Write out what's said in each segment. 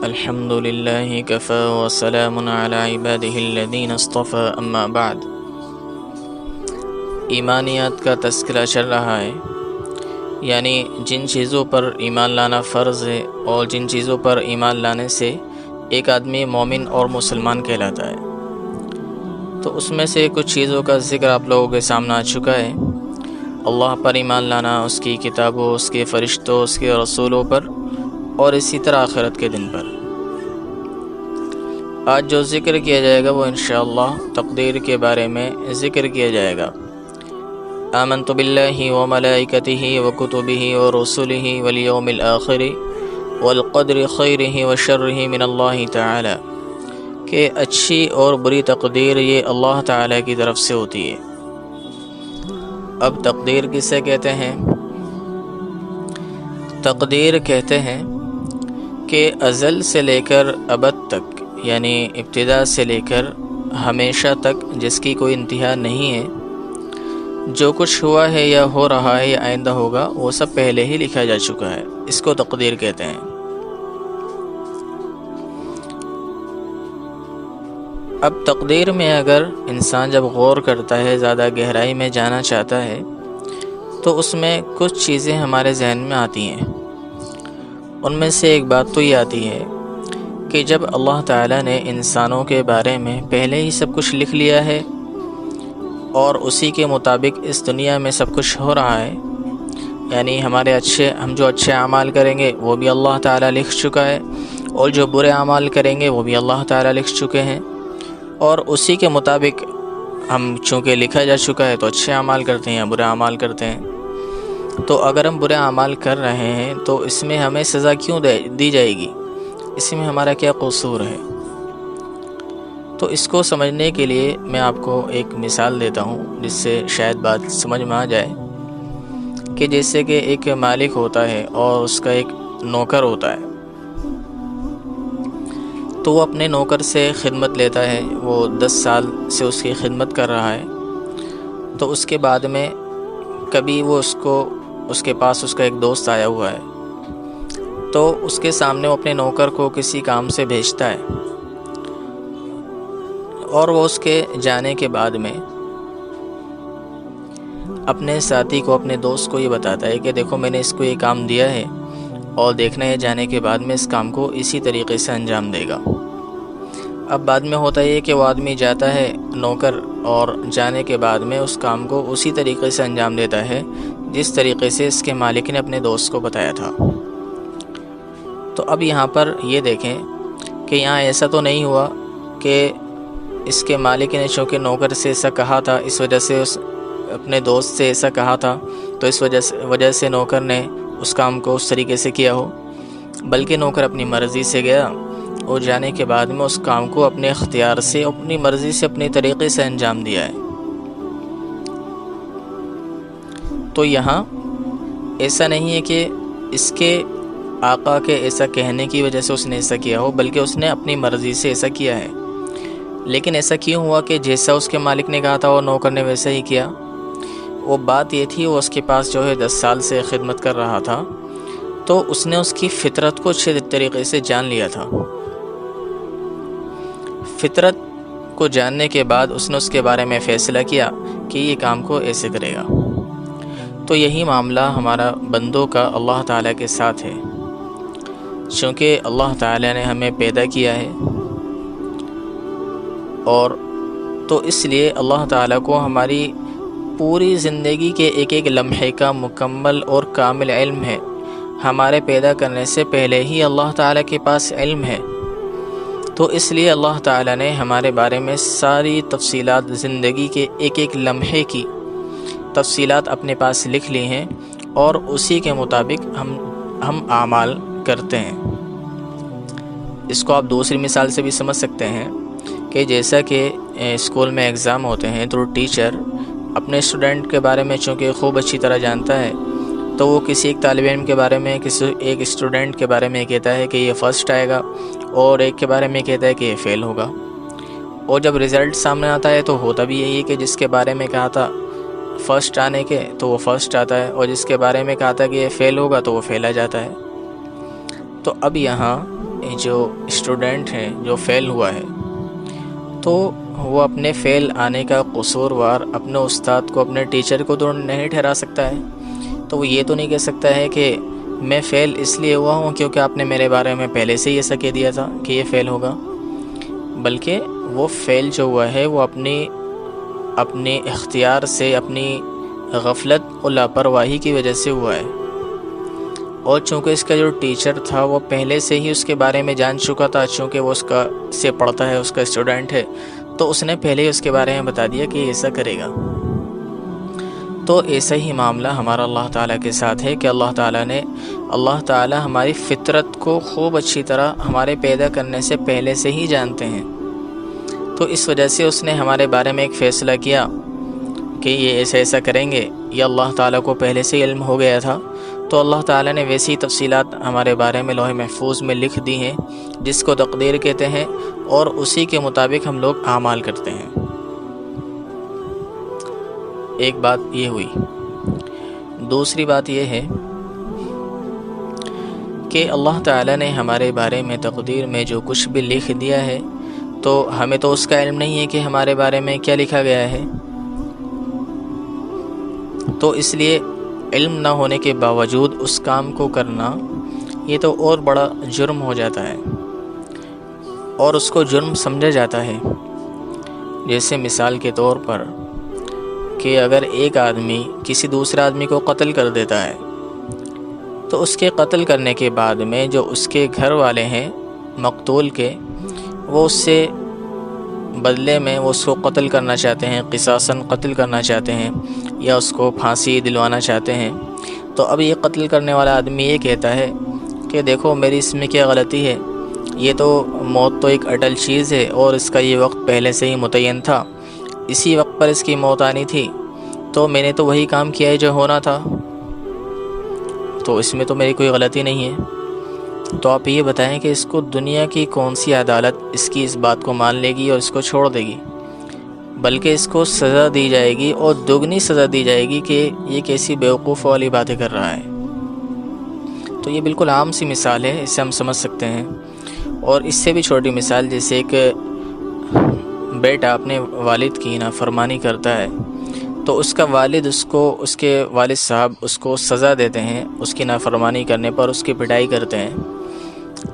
الحمد للہ کفی وسلام علی عبادہ الذین اصطفی اما بعد۔ ایمانیات کا تذکرہ چل رہا ہے، یعنی جن چیزوں پر ایمان لانا فرض ہے اور جن چیزوں پر ایمان لانے سے ایک آدمی مومن اور مسلمان کہلاتا ہے۔ تو اس میں سے کچھ چیزوں کا ذکر آپ لوگوں کے سامنے آ چکا ہے۔ اللہ پر ایمان لانا، اس کی کتابوں، اس کے فرشتوں، اس کے رسولوں پر، اور اسی طرح آخرت کے دن پر۔ آج جو ذکر کیا جائے گا وہ انشاءاللہ تقدیر کے بارے میں ذکر کیا جائے گا۔ آمنت باللہ وملائکتہ وکتبہ ورسلہ والیوم الآخر والقدر خیرہ وشرہ من اللہ تعالی، کہ اچھی اور بری تقدیر یہ اللہ تعالی کی طرف سے ہوتی ہے۔ اب تقدیر کسے کہتے ہیں؟ تقدیر کہتے ہیں کہ ازل سے لے کر ابد تک، یعنی ابتدا سے لے کر ہمیشہ تک، جس کی کوئی انتہا نہیں ہے، جو کچھ ہوا ہے یا ہو رہا ہے یا آئندہ ہوگا وہ سب پہلے ہی لکھا جا چکا ہے، اس کو تقدیر کہتے ہیں۔ اب تقدیر میں اگر انسان جب غور کرتا ہے، زیادہ گہرائی میں جانا چاہتا ہے، تو اس میں کچھ چیزیں ہمارے ذہن میں آتی ہیں۔ ان میں سے ایک بات تو یہ آتی ہے کہ جب اللہ تعالیٰ نے انسانوں کے بارے میں پہلے ہی سب کچھ لکھ لیا ہے اور اسی کے مطابق اس دنیا میں سب کچھ ہو رہا ہے، یعنی ہم جو اچھے اعمال کریں گے وہ بھی اللہ تعالیٰ لکھ چکا ہے، اور جو برے اعمال کریں گے وہ بھی اللہ تعالیٰ لکھ چکے ہیں، اور اسی کے مطابق ہم چونکہ لکھا جا چکا ہے تو اچھے اعمال کرتے ہیں یا برے اعمال کرتے ہیں۔ تو اگر ہم برے اعمال کر رہے ہیں تو اس میں ہمیں سزا کیوں دی جائے گی؟ اس میں ہمارا کیا قصور ہے؟ تو اس کو سمجھنے کے لیے میں آپ کو ایک مثال دیتا ہوں، جس سے شاید بات سمجھ میں آ جائے، کہ جیسے کہ ایک مالک ہوتا ہے اور اس کا ایک نوکر ہوتا ہے، تو وہ اپنے نوکر سے خدمت لیتا ہے، وہ 10 سال سے اس کی خدمت کر رہا ہے۔ تو اس کے بعد میں کبھی اس کے پاس اس کا ایک دوست آیا ہوا ہے، تو اس کے سامنے وہ اپنے نوکر کو کسی کام سے بھیجتا ہے، اور وہ اس کے جانے کے بعد میں اپنے ساتھی کو، اپنے دوست کو یہ بتاتا ہے کہ دیکھو میں نے اس کو یہ کام دیا ہے، اور دیکھنا ہے جانے کے بعد میں اس کام کو اسی طریقے سے انجام دے گا۔ اب بعد میں ہوتا ہے کہ وہ آدمی جاتا ہے نوکر، اور جانے کے بعد میں اس کام کو اسی طریقے سے انجام دیتا ہے جس طریقے سے اس کے مالک نے اپنے دوست کو بتایا تھا۔ تو اب یہاں پر یہ دیکھیں کہ یہاں ایسا تو نہیں ہوا کہ اس کے مالک نے چونکہ نوکر سے ایسا کہا تھا، اس وجہ سے اپنے دوست سے ایسا کہا تھا، تو اس وجہ سے نوکر نے اس کام کو اس طریقے سے کیا ہو، بلکہ نوکر اپنی مرضی سے گیا، اور جانے کے بعد میں اس کام کو اپنے اختیار سے، اپنی مرضی سے، اپنے طریقے سے انجام دیا ہے۔ تو یہاں ایسا نہیں ہے کہ اس کے آقا کے ایسا کہنے کی وجہ سے اس نے ایسا کیا ہو، بلکہ اس نے اپنی مرضی سے ایسا کیا ہے۔ لیکن ایسا کیوں ہوا کہ جیسا اس کے مالک نے کہا تھا وہ نوکر نے ویسا ہی کیا؟ وہ بات یہ تھی، وہ اس کے پاس 10 سال سے خدمت کر رہا تھا، تو اس نے اس کی فطرت کو اچھے طریقے سے جان لیا تھا۔ فطرت کو جاننے کے بعد اس نے اس کے بارے میں فیصلہ کیا کہ یہ کام کو ایسے کرے گا۔ تو یہی معاملہ ہمارا بندوں کا اللہ تعالیٰ کے ساتھ ہے، چونکہ اللہ تعالیٰ نے ہمیں پیدا کیا ہے، اور تو اس لیے اللہ تعالیٰ کو ہماری پوری زندگی کے ایک ایک لمحے کا مکمل اور کامل علم ہے۔ ہمارے پیدا کرنے سے پہلے ہی اللہ تعالیٰ کے پاس علم ہے، تو اس لیے اللہ تعالیٰ نے ہمارے بارے میں ساری تفصیلات، زندگی کے ایک ایک لمحے کی تفصیلات اپنے پاس لکھ لی ہیں، اور اسی کے مطابق ہم اعمال کرتے ہیں۔ اس کو آپ دوسری مثال سے بھی سمجھ سکتے ہیں کہ جیسا کہ اسکول میں ایگزام ہوتے ہیں تو ٹیچر اپنے اسٹوڈنٹ کے بارے میں چونکہ خوب اچھی طرح جانتا ہے، تو وہ کسی ایک طالب علم کے بارے میں، ایک اسٹوڈنٹ کے بارے میں کہتا ہے کہ یہ فرسٹ آئے گا، اور ایک کے بارے میں کہتا ہے کہ یہ فیل ہوگا، اور جب رزلٹ سامنے آتا ہے تو ہوتا بھی یہی ہے کہ جس کے بارے میں کہا تھا فرسٹ آنے کے تو وہ فرسٹ آتا ہے، اور جس کے بارے میں کہا تھا کہ یہ فیل ہوگا تو وہ فیل آ جاتا ہے۔ تو اب یہاں جو اسٹوڈنٹ ہے جو فیل ہوا ہے تو وہ اپنے فیل آنے کا قصوروار اپنے استاد کو اپنے ٹیچر کو تو نہیں ٹھہرا سکتا ہے. تو وہ یہ تو نہیں کہہ سکتا ہے کہ میں فیل اس لیے ہوا ہوں کیونکہ آپ نے میرے بارے میں پہلے سے ہی ایسا کہہ دیا تھا کہ یہ فیل ہوگا، بلکہ وہ فیل جو ہوا ہے وہ اپنے اختیار سے، اپنی غفلت اور لاپرواہی کی وجہ سے ہوا ہے. اور چونکہ اس کا جو ٹیچر تھا وہ پہلے سے ہی اس کے بارے میں جان چکا تھا، چونکہ وہ اس کا سے پڑھتا ہے، اس کا اسٹوڈنٹ ہے، تو اس نے پہلے ہی اس کے بارے میں بتا دیا کہ ایسا کرے گا. تو ایسا ہی معاملہ ہمارا اللہ تعالیٰ کے ساتھ ہے کہ اللہ تعالیٰ ہماری فطرت کو خوب اچھی طرح ہمارے پیدا کرنے سے پہلے سے ہی جانتے ہیں. تو اس وجہ سے اس نے ہمارے بارے میں ایک فیصلہ کیا کہ یہ ایسا کریں گے. یہ اللہ تعالیٰ کو پہلے سے علم ہو گیا تھا، تو اللہ تعالیٰ نے ویسی تفصیلات ہمارے بارے میں لوح محفوظ میں لکھ دی ہیں جس کو تقدیر کہتے ہیں، اور اسی کے مطابق ہم لوگ اعمال کرتے ہیں. ایک بات یہ ہوئی. دوسری بات یہ ہے کہ اللہ تعالیٰ نے ہمارے بارے میں تقدیر میں جو کچھ بھی لکھ دیا ہے تو ہمیں تو اس کا علم نہیں ہے کہ ہمارے بارے میں کیا لکھا گیا ہے. تو اس لیے علم نہ ہونے کے باوجود اس کام کو کرنا یہ تو اور بڑا جرم ہو جاتا ہے، اور اس کو جرم سمجھا جاتا ہے. جیسے مثال کے طور پر کہ اگر ایک آدمی کسی دوسرے آدمی کو قتل کر دیتا ہے تو اس کے قتل کرنے کے بعد میں جو اس کے گھر والے ہیں مقتول کے، وہ اس سے بدلے میں وہ اس کو قتل کرنا چاہتے ہیں، قصاصاً قتل کرنا چاہتے ہیں، یا اس کو پھانسی دلوانا چاہتے ہیں. تو اب یہ قتل کرنے والا آدمی یہ کہتا ہے کہ دیکھو میری اس میں کیا غلطی ہے، یہ تو موت تو ایک اٹل چیز ہے اور اس کا یہ وقت پہلے سے ہی متعین تھا، اسی وقت پر اس کی موت آنی تھی، تو میں نے تو وہی کام کیا ہے جو ہونا تھا، تو اس میں تو میری کوئی غلطی نہیں ہے. تو آپ یہ بتائیں کہ اس کو دنیا کی کون سی عدالت اس کی اس بات کو مان لے گی اور اس کو چھوڑ دے گی؟ بلکہ اس کو سزا دی جائے گی، اور دگنی سزا دی جائے گی کہ یہ کیسی بیوقوف والی باتیں کر رہا ہے. تو یہ بالکل عام سی مثال ہے، اس سے ہم سمجھ سکتے ہیں. اور اس سے بھی چھوٹی مثال، جیسے ایک بیٹا اپنے والد کی نافرمانی کرتا ہے تو اس کا والد اس کے والد صاحب اس کو سزا دیتے ہیں اس کی نافرمانی کرنے پر، اس کی پٹائی کرتے ہیں.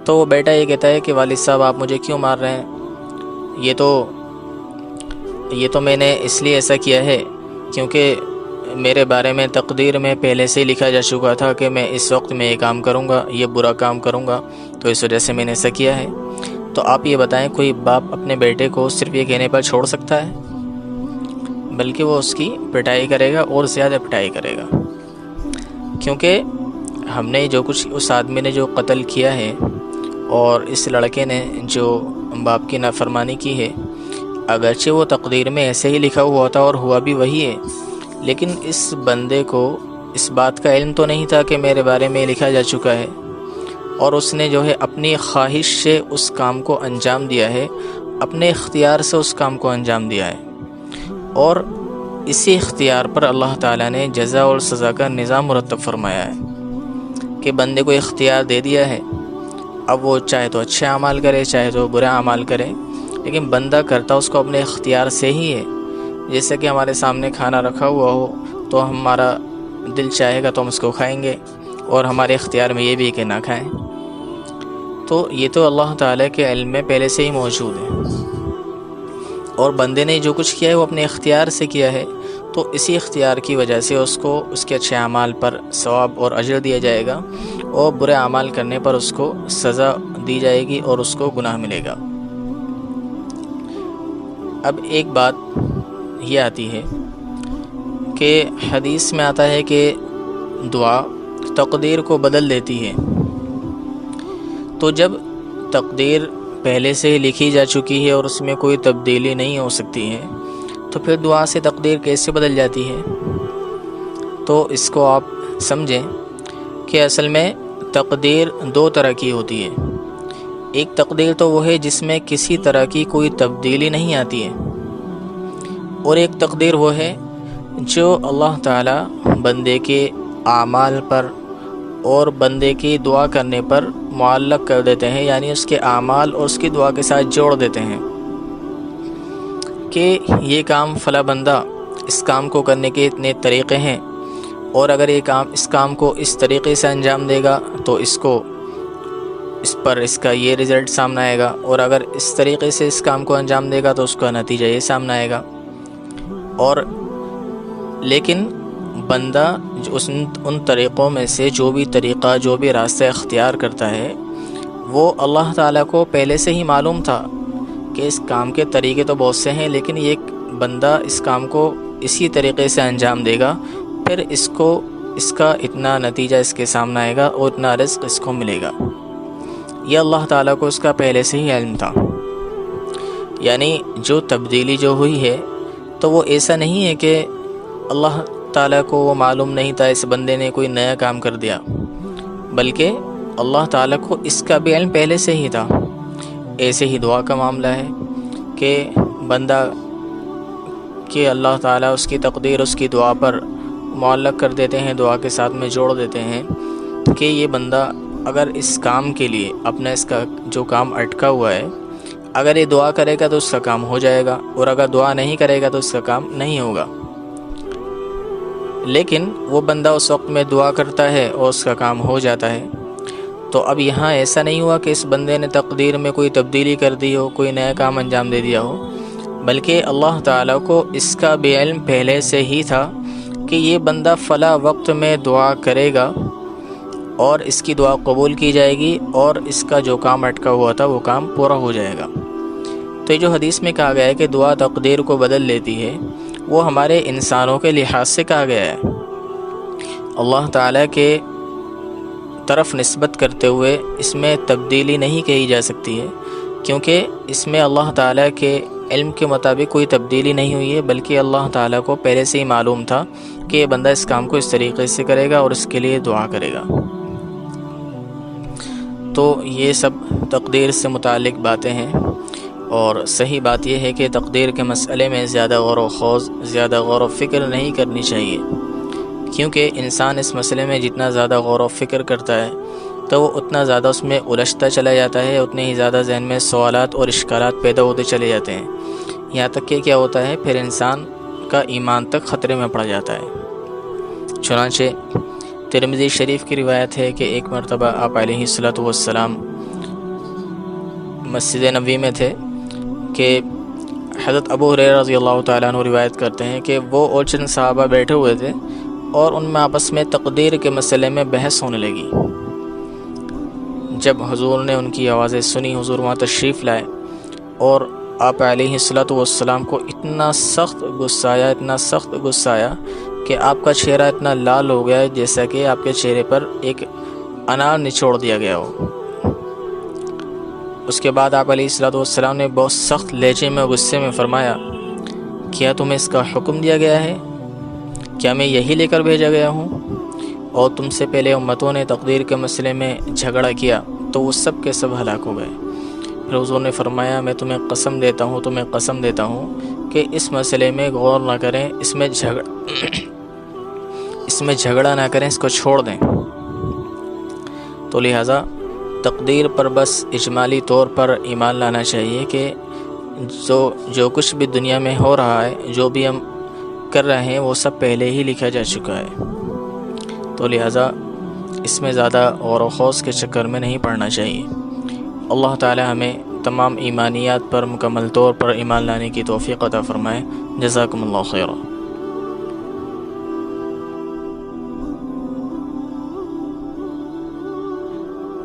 تو وہ بیٹا یہ کہتا ہے کہ والد صاحب آپ مجھے کیوں مار رہے ہیں، یہ تو میں نے اس لیے ایسا کیا ہے کیونکہ میرے بارے میں تقدیر میں پہلے سے ہی لکھا جا چکا تھا کہ میں اس وقت میں یہ کام کروں گا، یہ برا کام کروں گا، تو اس وجہ سے میں نے ایسا کیا ہے. تو آپ یہ بتائیں کوئی باپ اپنے بیٹے کو صرف یہ کہنے پر چھوڑ سکتا ہے؟ بلکہ وہ اس کی پٹائی کرے گا اور زیادہ پٹائی کرے گا، کیونکہ ہم نے جو کچھ اس آدمی نے جو قتل کیا ہے اور اس لڑکے نے جو باپ کی نافرمانی کی ہے، اگرچہ وہ تقدیر میں ایسے ہی لکھا ہوا تھا اور ہوا بھی وہی ہے، لیکن اس بندے کو اس بات کا علم تو نہیں تھا کہ میرے بارے میں لکھا جا چکا ہے، اور اس نے جو ہے اپنی خواہش سے اس کام کو انجام دیا ہے، اپنے اختیار سے اس کام کو انجام دیا ہے. اور اسی اختیار پر اللہ تعالیٰ نے جزا اور سزا کا نظام مرتب فرمایا ہے کہ بندے کو اختیار دے دیا ہے. اب وہ چاہے تو اچھے اعمال کرے چاہے تو برے اعمال کرے، لیکن بندہ کرتا اس کو اپنے اختیار سے ہی ہے. جیسے کہ ہمارے سامنے کھانا رکھا ہوا ہو تو ہمارا دل چاہے گا تو ہم اس کو کھائیں گے، اور ہمارے اختیار میں یہ بھی ہے کہ نہ کھائیں. تو یہ تو اللہ تعالیٰ کے علم میں پہلے سے ہی موجود ہے، اور بندے نے جو کچھ کیا ہے وہ اپنے اختیار سے کیا ہے. تو اسی اختیار کی وجہ سے اس کو اس کے اچھے اعمال پر ثواب اور اجر دیا جائے گا، اور برے اعمال کرنے پر اس کو سزا دی جائے گی اور اس کو گناہ ملے گا. اب ایک بات یہ آتی ہے کہ حدیث میں آتا ہے کہ دعا تقدیر کو بدل دیتی ہے. تو جب تقدیر پہلے سے ہی لکھی جا چکی ہے اور اس میں کوئی تبدیلی نہیں ہو سکتی ہے، تو پھر دعا سے تقدیر کیسے بدل جاتی ہے؟ تو اس کو آپ سمجھیں کہ اصل میں تقدیر دو طرح کی ہوتی ہے. ایک تقدیر تو وہ ہے جس میں کسی طرح کی کوئی تبدیلی نہیں آتی ہے، اور ایک تقدیر وہ ہے جو اللہ تعالیٰ بندے کے اعمال پر اور بندے کی دعا کرنے پر معلق کر دیتے ہیں، یعنی اس کے اعمال اور اس کی دعا کے ساتھ جوڑ دیتے ہیں کہ یہ کام فلاں بندہ، اس کام کو کرنے کے اتنے طریقے ہیں، اور اگر اس کام کو اس طریقے سے انجام دے گا تو اس کا یہ رزلٹ سامنے آئے گا، اور اگر اس طریقے سے اس کام کو انجام دے گا تو اس کا نتیجہ یہ سامنے آئے گا۔ اور لیکن بندہ ان طریقوں میں سے جو بھی طریقہ، جو بھی راستہ اختیار کرتا ہے، وہ اللہ تعالیٰ کو پہلے سے ہی معلوم تھا کہ اس کام کے طریقے تو بہت سے ہیں، لیکن یہ بندہ اس کام کو اسی طریقے سے انجام دے گا، پھر اس کا اتنا نتیجہ اس کے سامنے آئے گا اور اتنا رزق اس کو ملے گا۔ یہ اللہ تعالیٰ کو اس کا پہلے سے ہی علم تھا۔ یعنی جو تبدیلی جو ہوئی ہے تو وہ ایسا نہیں ہے کہ اللہ تعالیٰ کو وہ معلوم نہیں تھا، اس بندے نے کوئی نیا کام کر دیا، بلکہ اللہ تعالیٰ کو اس کا بھی علم پہلے سے ہی تھا۔ ایسے ہی دعا کا معاملہ ہے کہ بندہ کہ اللہ تعالیٰ اس کی تقدیر اس کی دعا پر معلق کر دیتے ہیں، دعا کے ساتھ میں جوڑ دیتے ہیں کہ یہ بندہ اگر اس کام کے لیے اپنا اس کا جو کام اٹکا ہوا ہے، اگر یہ دعا کرے گا تو اس کا کام ہو جائے گا، اور اگر دعا نہیں کرے گا تو اس کا کام نہیں ہوگا۔ لیکن وہ بندہ اس وقت میں دعا کرتا ہے اور اس کا کام ہو جاتا ہے۔ تو اب یہاں ایسا نہیں ہوا کہ اس بندے نے تقدیر میں کوئی تبدیلی کر دی ہو، کوئی نیا کام انجام دے دیا ہو، بلکہ اللہ تعالیٰ کو اس کا بھی علم پہلے سے ہی تھا کہ یہ بندہ فلاں وقت میں دعا کرے گا اور اس کی دعا قبول کی جائے گی، اور اس کا جو کام اٹکا ہوا تھا وہ کام پورا ہو جائے گا۔ تو یہ جو حدیث میں کہا گیا ہے کہ دعا تقدیر کو بدل لیتی ہے، وہ ہمارے انسانوں کے لحاظ سے کہا گیا ہے۔ اللہ تعالیٰ کے طرف نسبت کرتے ہوئے اس میں تبدیلی نہیں کہی جا سکتی ہے، کیونکہ اس میں اللہ تعالیٰ کے علم کے مطابق کوئی تبدیلی نہیں ہوئی ہے، بلکہ اللہ تعالیٰ کو پہلے سے ہی معلوم تھا کہ یہ بندہ اس کام کو اس طریقے سے کرے گا اور اس کے لیے دعا کرے گا۔ تو یہ سب تقدیر سے متعلق باتیں ہیں، اور صحیح بات یہ ہے کہ تقدیر کے مسئلے میں زیادہ غور و خوض، زیادہ غور و فکر نہیں کرنی چاہیے، کیونکہ انسان اس مسئلے میں جتنا زیادہ غور و فکر کرتا ہے تو وہ اتنا زیادہ اس میں الجھتا چلا جاتا ہے، اتنے ہی زیادہ ذہن میں سوالات اور اشکالات پیدا ہوتے چلے جاتے ہیں، یہاں تک کہ کیا ہوتا ہے پھر انسان کا ایمان تک خطرے میں پڑ جاتا ہے۔ چنانچہ ترمذی شریف کی روایت ہے کہ ایک مرتبہ آپ علیہ الصلوۃ والسلام مسجد نبوی میں تھے کہ حضرت ابو ہریرہ رضی اللہ تعالیٰ عنہ روایت کرتے ہیں کہ وہ اور چند صحابہ بیٹھے ہوئے تھے، اور ان میں آپس میں تقدیر کے مسئلے میں بحث ہونے لگی۔ جب حضور نے ان کی آوازیں سنی، حضور وہاں تشریف لائے، اور آپ علیہ الصلوۃ والسلام کو اتنا سخت غصہ آیا کہ آپ کا چہرہ اتنا لال ہو گیا جیسا کہ آپ کے چہرے پر ایک انار نچوڑ دیا گیا ہو۔ اس کے بعد آپ علیہ الصلوۃ والسلام نے بہت سخت لہجے میں غصے میں فرمایا، کیا تمہیں اس کا حکم دیا گیا ہے؟ کیا میں یہی لے کر بھیجا گیا ہوں؟ اور تم سے پہلے امتوں نے تقدیر کے مسئلے میں جھگڑا کیا تو وہ سب کے سب ہلاک ہو گئے۔ پھر حضور نے فرمایا، میں تمہیں قسم دیتا ہوں کہ اس مسئلے میں غور نہ کریں، اس میں جھگڑا نہ کریں، اس کو چھوڑ دیں۔ تو لہٰذا تقدیر پر بس اجمالی طور پر ایمان لانا چاہیے کہ جو کچھ بھی دنیا میں ہو رہا ہے، جو بھی ہم کر رہے ہیں، وہ سب پہلے ہی لکھا جا چکا ہے۔ تو لہٰذا اس میں زیادہ غور و خوض کے چکر میں نہیں پڑنا چاہیے۔ اللہ تعالی ہمیں تمام ایمانیات پر مکمل طور پر ایمان لانے کی توفیق عطا فرمائے۔ جزاکم اللہ خیرا۔